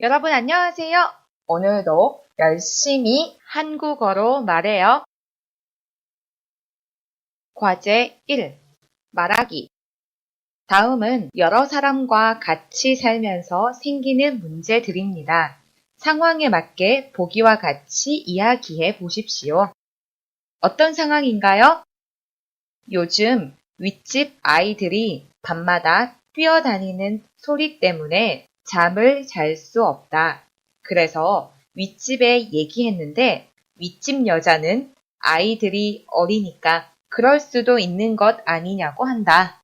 여러분 안녕하세요. 오늘도 열심히 한국어로 말해요. 과제 1. 말하기. 다음은 여러 사람과 같이 살면서 생기는 문제들입니다. 상황에 맞게 보기와 같이 이야기해 보십시오. 어떤 상황인가요? 요즘 윗집 아이들이 밤마다 뛰어다니는 소리 때문에 잠을 잘 수 없다. 그래서 윗집에 얘기했는데 윗집 여자는 아이들이 어리니까 그럴 수도 있는 것 아니냐고 한다.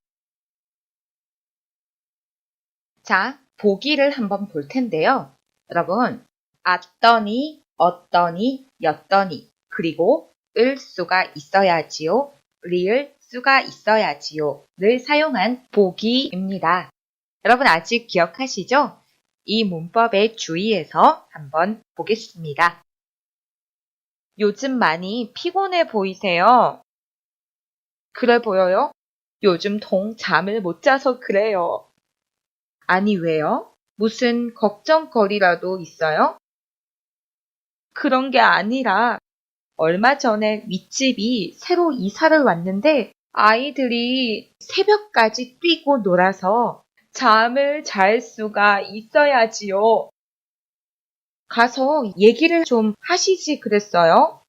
자, 보기를 한번 볼 텐데요. 여러분, ат더니, 어떠니, 였더니, 그리고 을 수가 있어야지요. 리을 수가 있어야지요. 를 사용한 보기입니다. 여러분 아직 기억하시죠? 이 문법에 주의해서 한번 보겠습니다. 요즘 많이 피곤해 보이세요? 그래 보여요? 요즘 통 잠을 못 자서 그래요. 아니 왜요? 무슨 걱정거리라도 있어요? 그런 게 아니라 얼마 전에 윗집이 새로 이사를 왔는데 아이들이 새벽까지 뛰고 놀아서 잠을 잘 수가 있어야지요. 가서 얘기를 좀 하시지 그랬어요?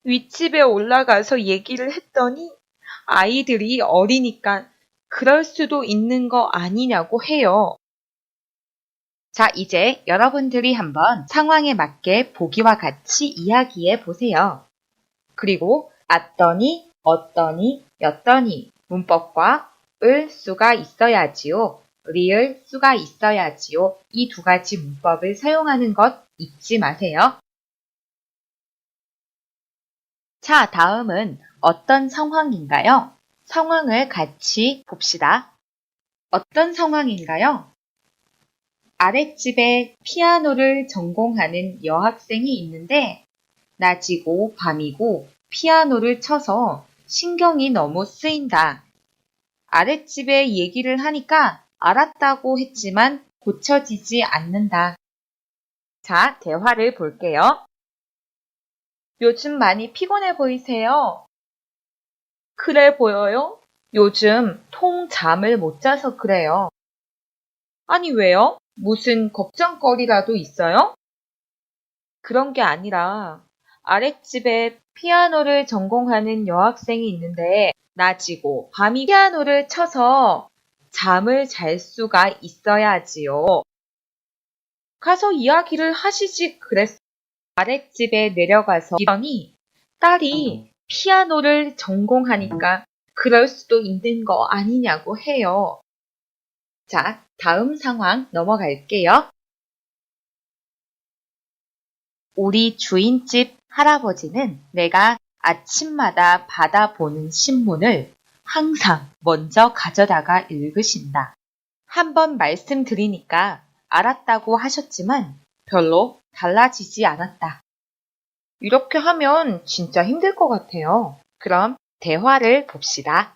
윗집에 올라가서 얘기를 했더니 아이들이 어리니까 그럴 수도 있는 거 아니냐고 해요. 자, 이제 여러분들이 한번 상황에 맞게 보기와 같이 이야기해 보세요. 그리고 ат더니, 어떠니, 였더니 문법과 을 수가 있어야지요. 리을 수가 있어야지요. 이 두 가지 문법을 사용하는 것 잊지 마세요. 자, 다음은 어떤 상황인가요? 상황을 같이 봅시다. 어떤 상황인가요? 아랫집에 피아노를 전공하는 여학생이 있는데 낮이고 밤이고 피아노를 쳐서 신경이 너무 쓰인다. 아랫집에 얘기를 하니까 알았다고 했지만 고쳐지지 않는다. 자, 대화를 볼게요. 요즘 많이 피곤해 보이세요? 그래 보여요? 요즘 통 잠을 못 자서 그래요. 아니 왜요? 무슨 걱정거리라도 있어요? 그런 게 아니라 아랫집에 피아노를 전공하는 여학생이 있는데 낮이고 밤이 피아노를 쳐서 잠을 잘 수가 있어야지요. 가서 이야기를 하시지 그랬어. 아랫집에 내려가서 이러니 딸이 피아노를 전공하니까 그럴 수도 있는 거 아니냐고 해요. 자, 다음 상황 넘어갈게요. 우리 주인집 할아버지는 내가 아침마다 받아보는 신문을 항상 먼저 가져다가 읽으신다. 한번 말씀드리니까 알았다고 하셨지만 별로 달라지지 않았다. 이렇게 하면 진짜 힘들 것 같아요. 그럼 대화를 봅시다.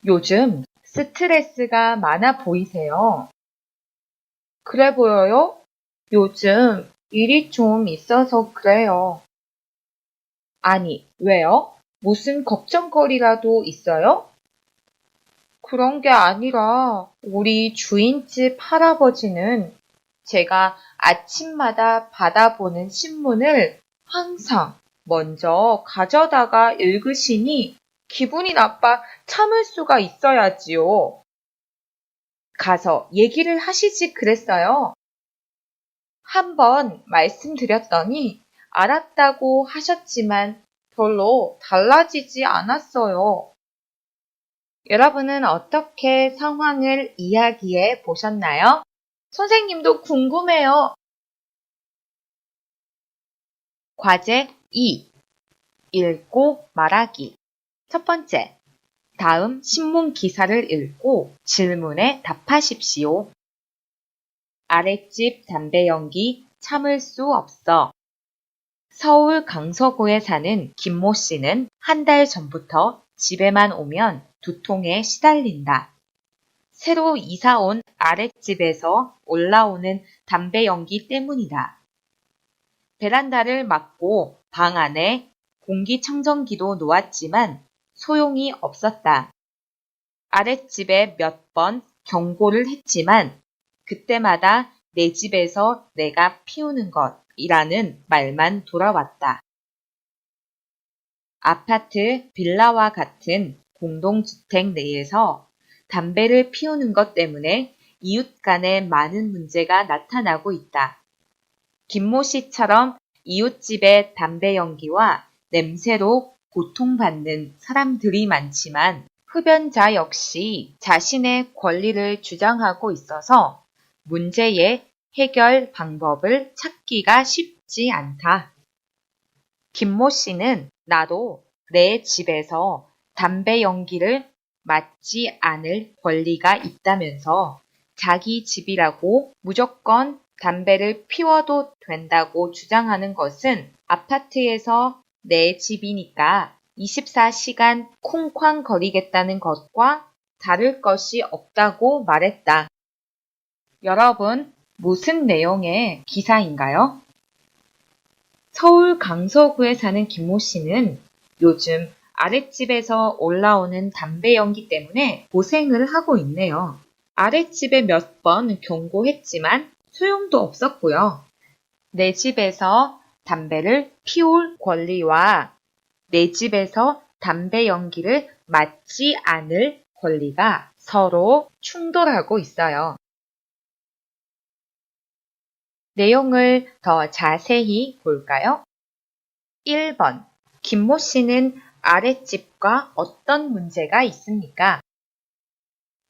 요즘 스트레스가 많아 보이세요? 그래 보여요? 요즘 일이 좀 있어서 그래요. 아니, 왜요? 무슨 걱정거리라도 있어요? 그런 게 아니라 우리 주인집 할아버지는 제가 아침마다 받아보는 신문을 항상 먼저 가져다가 읽으시니 기분이 나빠 참을 수가 있어야지요. 가서 얘기를 하시지 그랬어요. 한번 말씀드렸더니 알았다고 하셨지만 별로 달라지지 않았어요. 여러분은 어떻게 상황을 이야기해 보셨나요? 선생님도 궁금해요. 과제 2. 읽고 말하기. 첫 번째, 다음 신문 기사를 읽고 질문에 답하십시오. 아랫집 담배 연기 참을 수 없어. 서울 강서구에 사는 김모 씨는 한 달 전부터 집에만 오면 두통에 시달린다. 새로 이사 온 아랫집에서 올라오는 담배 연기 때문이다. 베란다를 막고 방 안에 공기청정기도 놓았지만 소용이 없었다. 아랫집에 몇 번 경고를 했지만 그때마다 내 집에서 내가 피우는 것이라는 말만 돌아왔다. 아파트, 빌라와 같은 공동주택 내에서 담배를 피우는 것 때문에 이웃 간에 많은 문제가 나타나고 있다. 김모 씨처럼 이웃집의 담배 연기와 냄새로 고통받는 사람들이 많지만 흡연자 역시 자신의 권리를 주장하고 있어서 문제의 해결 방법을 찾기가 쉽지 않다. 김모 씨는 나도 내 집에서 담배 연기를 맡지 않을 권리가 있다면서 자기 집이라고 무조건 담배를 피워도 된다고 주장하는 것은 아파트에서 내 집이니까 24시간 쿵쾅거리겠다는 것과 다를 것이 없다고 말했다. 여러분, 무슨 내용의 기사인가요? 서울 강서구에 사는 김모 씨는 요즘 아랫집에서 올라오는 담배 연기 때문에 고생을 하고 있네요. 아랫집에 몇 번 경고했지만 소용도 없었고요. 내 집에서 담배를 피울 권리와 내 집에서 담배 연기를 맡지 않을 권리가 서로 충돌하고 있어요. 내용을 더 자세히 볼까요? 1번. 김모 씨는 아랫집과 어떤 문제가 있습니까?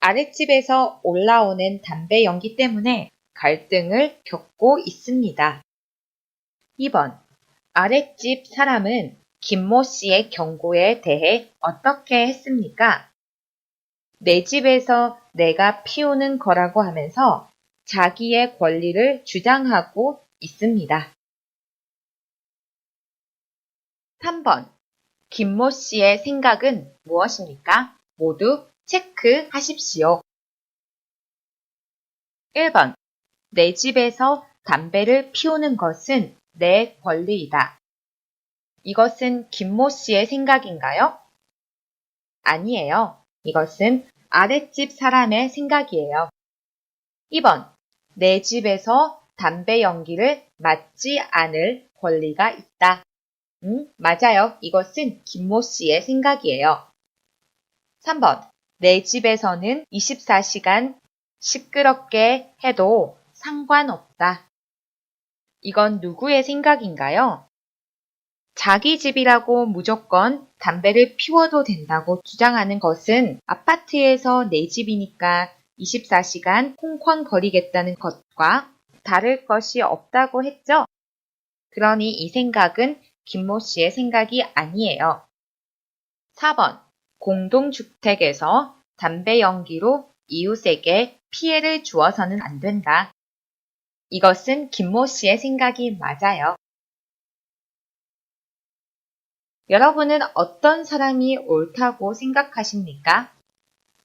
아랫집에서 올라오는 담배 연기 때문에 갈등을 겪고 있습니다. 2번. 아랫집 사람은 김모 씨의 경고에 대해 어떻게 했습니까? 내 집에서 내가 피우는 거라고 하면서 자기의 권리를 주장하고 있습니다. 3번. 김모 씨의 생각은 무엇입니까? 모두 체크하십시오. 1번. 내 집에서 담배를 피우는 것은 내 권리이다. 이것은 김모 씨의 생각인가요? 아니에요. 이것은 아랫집 사람의 생각이에요. 2번. 내 집에서 담배 연기를 맡지 않을 권리가 있다. 맞아요. 이것은 김모 씨의 생각이에요. 3번. 내 집에서는 24시간 시끄럽게 해도 상관없다. 이건 누구의 생각인가요? 자기 집이라고 무조건 담배를 피워도 된다고 주장하는 것은 아파트에서 내 집이니까 24시간 콩쾅거리겠다는 것과 다를 것이 없다고 했죠? 그러니 이 생각은 김모 씨의 생각이 아니에요. 4번. 공동주택에서 담배 연기로 이웃에게 피해를 주어서는 안 된다. 이것은 김모 씨의 생각이 맞아요. 여러분은 어떤 사람이 옳다고 생각하십니까?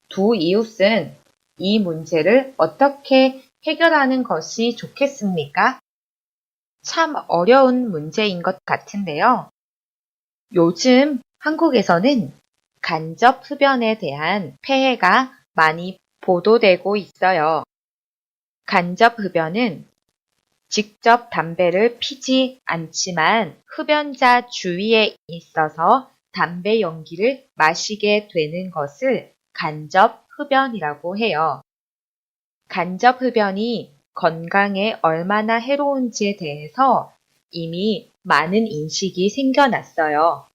두 이웃은 이 문제를 어떻게 해결하는 것이 좋겠습니까? 참 어려운 문제인 것 같은데요. 요즘 한국에서는 간접 흡연에 대한 폐해가 많이 보도되고 있어요. 간접 흡연은 직접 담배를 피지 않지만 흡연자 주위에 있어서 담배 연기를 마시게 되는 것을 간접 흡연이라고 해요. 간접 흡연이 건강에 얼마나 해로운지에 대해서 이미 많은 인식이 생겨났어요.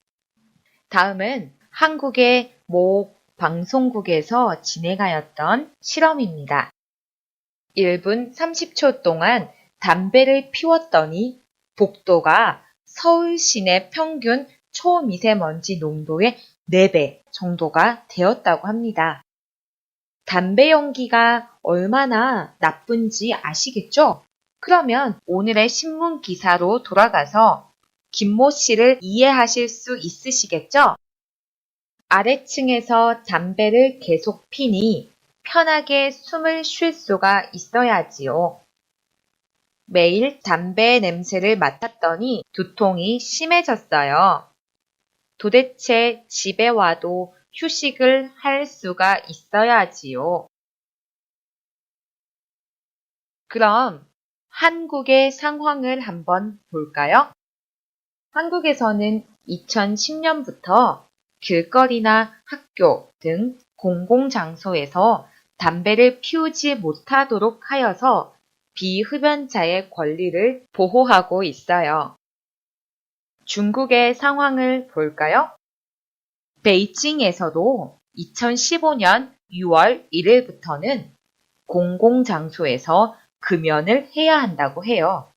다음은 한국의 모 방송국에서 진행하였던 실험입니다. 1분 30초 동안 담배를 피웠더니 복도가 서울 시내 평균 초미세먼지 농도의 4배 정도가 되었다고 합니다. 담배 연기가 얼마나 나쁜지 아시겠죠? 그러면 오늘의 신문 기사로 돌아가서 김모 씨를 이해하실 수 있으시겠죠? 아래층에서 담배를 계속 피니 편하게 숨을 쉴 수가 있어야지요. 매일 담배 냄새를 맡았더니 두통이 심해졌어요. 도대체 집에 와도 휴식을 할 수가 있어야지요. 그럼 한국의 상황을 한번 볼까요? 한국에서는 2010년부터 길거리나 학교 등 공공장소에서 담배를 피우지 못하도록 하여서 비흡연자의 권리를 보호하고 있어요. 중국의 상황을 볼까요? 베이징에서도 2015년 6월 1일부터는 공공장소에서 금연을 해야 한다고 해요.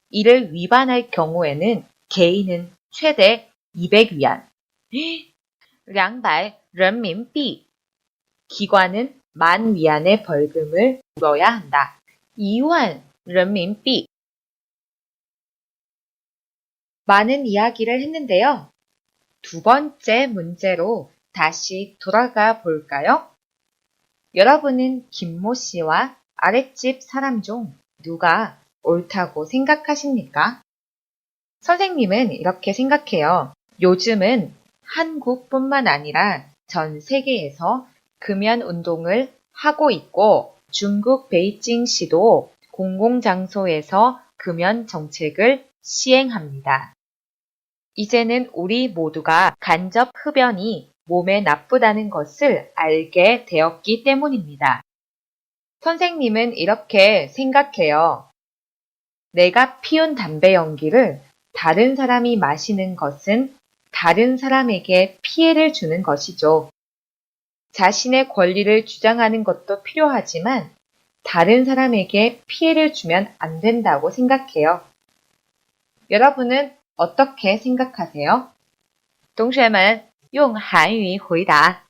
이를 위반할 경우에는 개인은 최대 200위안, 200 人民币, 기관은 10,000위안의 벌금을 물어야 한다. 2만人民币. 많은 이야기를 했는데요. 두 번째 문제로 다시 돌아가 볼까요? 여러분은 김모 씨와 아랫집 사람 중 누가 옳다고 생각하십니까? 선생님은 이렇게 생각해요. 요즘은 한국뿐만 아니라 전 세계에서 금연 운동을 하고 있고 중국 베이징시도 공공장소에서 금연 정책을 시행합니다. 이제는 우리 모두가 간접 흡연이 몸에 나쁘다는 것을 알게 되었기 때문입니다. 선생님은 이렇게 생각해요. 내가 피운 담배 연기를 다른 사람이 마시는 것은 다른 사람에게 피해를 주는 것이죠. 자신의 권리를 주장하는 것도 필요하지만 다른 사람에게 피해를 주면 안 된다고 생각해요. 여러분은 어떻게 생각하세요? 同学们用韩语回答.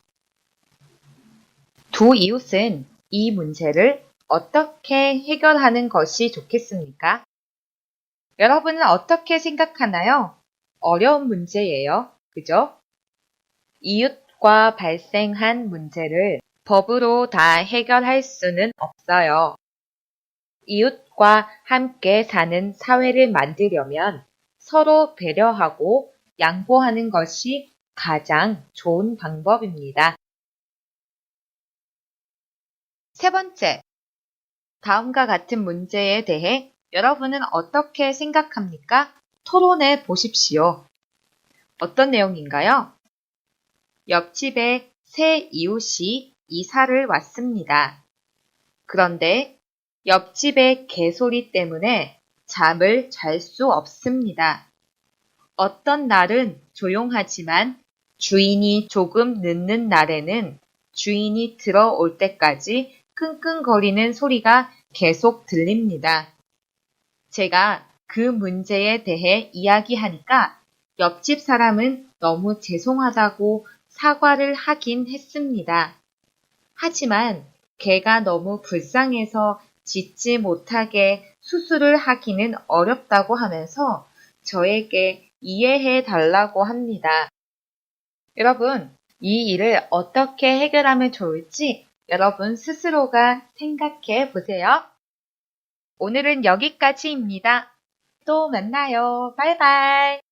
두 이웃은 이 문제를 어떻게 해결하는 것이 좋겠습니까? 여러분은 어떻게 생각하나요? 어려운 문제예요. 그죠? 이웃과 발생한 문제를 법으로 다 해결할 수는 없어요. 이웃과 함께 사는 사회를 만들려면 서로 배려하고 양보하는 것이 가장 좋은 방법입니다. 세 번째, 다음과 같은 문제에 대해 여러분은 어떻게 생각합니까? 토론해 보십시오. 어떤 내용인가요? 옆집에 새 이웃이 이사를 왔습니다. 그런데 옆집의 개소리 때문에 잠을 잘 수 없습니다. 어떤 날은 조용하지만 주인이 조금 늦는 날에는 주인이 들어올 때까지 끙끙거리는 소리가 계속 들립니다. 제가 그 문제에 대해 이야기하니까 옆집 사람은 너무 죄송하다고 사과를 하긴 했습니다. 하지만 개가 너무 불쌍해서 짖지 못하게 수술을 하기는 어렵다고 하면서 저에게 이해해 달라고 합니다. 여러분, 이 일을 어떻게 해결하면 좋을지 여러분 스스로가 생각해 보세요. 오늘은 여기까지입니다. 또 만나요. 바이바이.